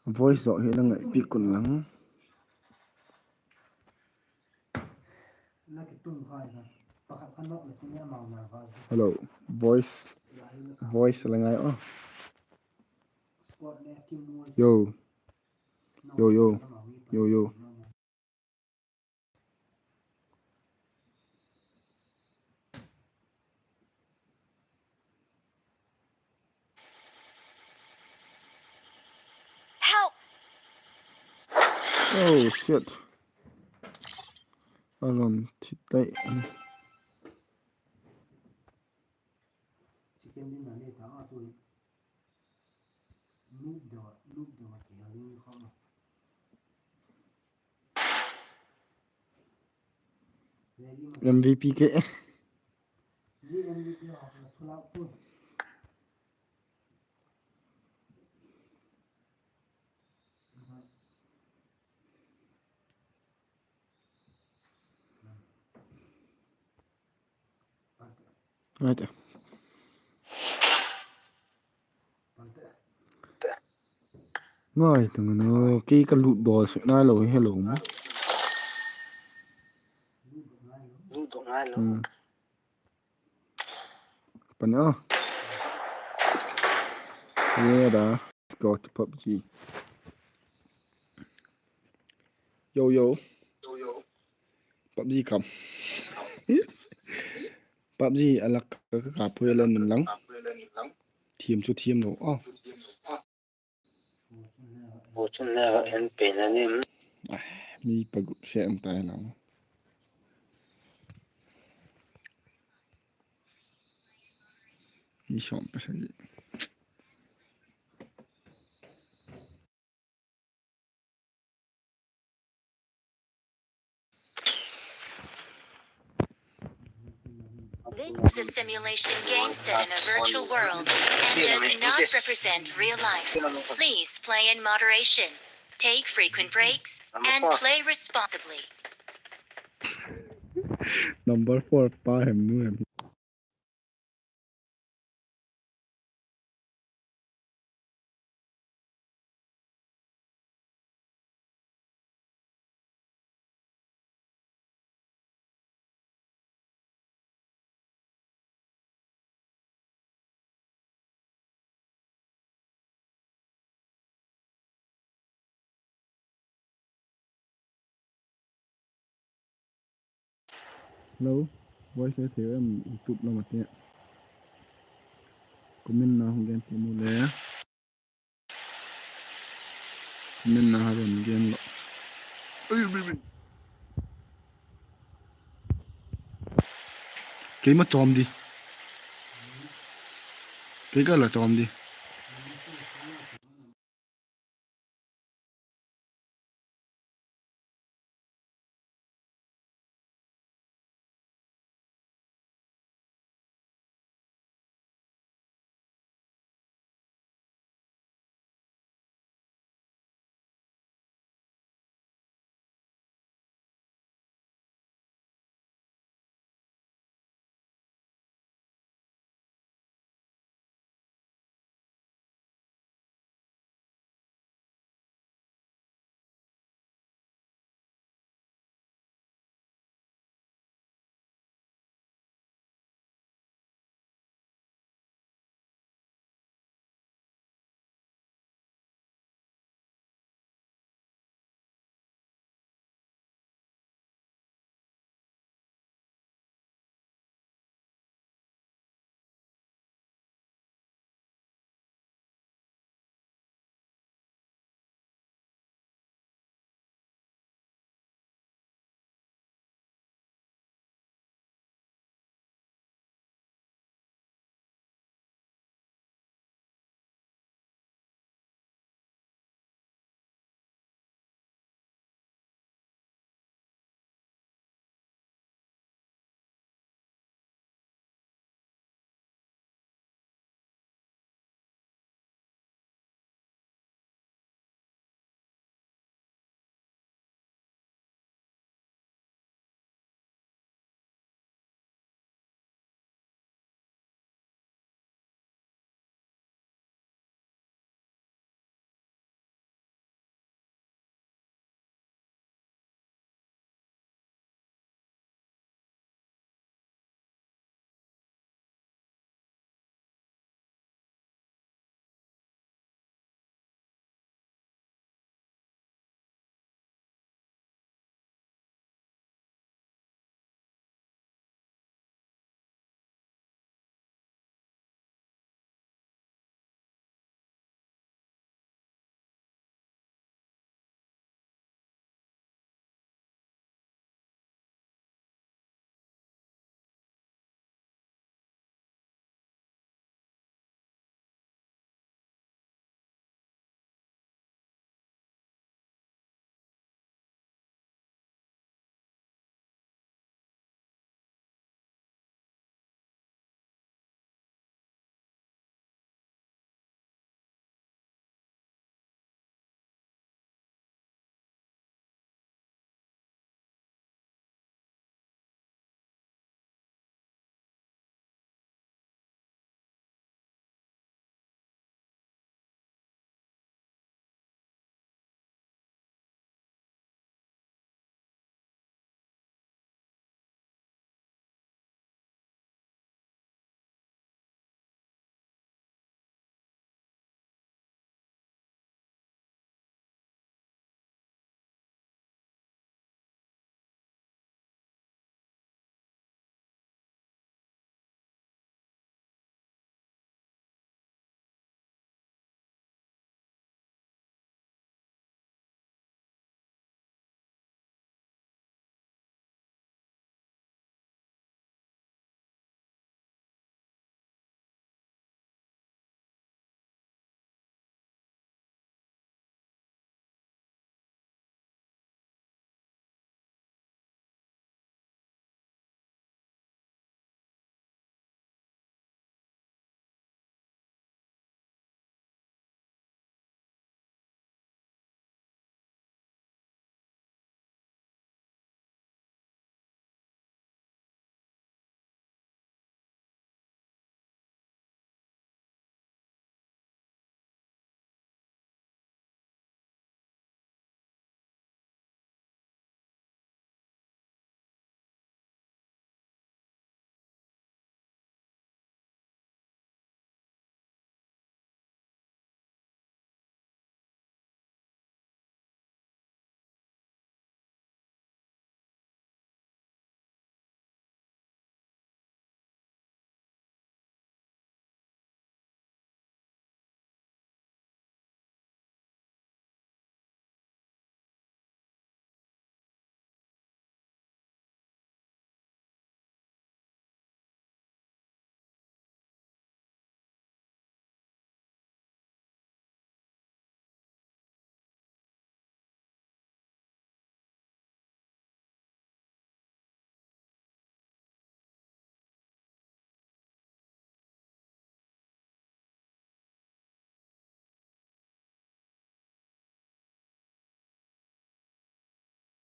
voice rõ hiện đang ngại bị cồn lắng. Hello, voice là ngay yo yo yo yo yo. Help! Oh shit. Alon thịt đấy. MVP ke. Right. Ngồi tụi nó cái lụt bò sẽ nói lỗi hello mà. But no. Yeah, da. Let's go to PUBG. Yo yo. PUBG come. PUBG alak ka ka phuê lên mình lắng. Thiêm chút thiêm đâu. Oh. Mi pag xem tay nào. Mi chọn pa siya. This is a simulation game set in a virtual world and does not represent real life. Please play in moderation, take frequent breaks, and play responsibly. Number 4 pa hem nu hem. Hello, voice sẽ thiếu em YouTube là mặt nhé. Comment nào không gen thì mua lẻ. Comment nào hơn gen lọ. Cái mất tròn đi. Cái là tròn đi.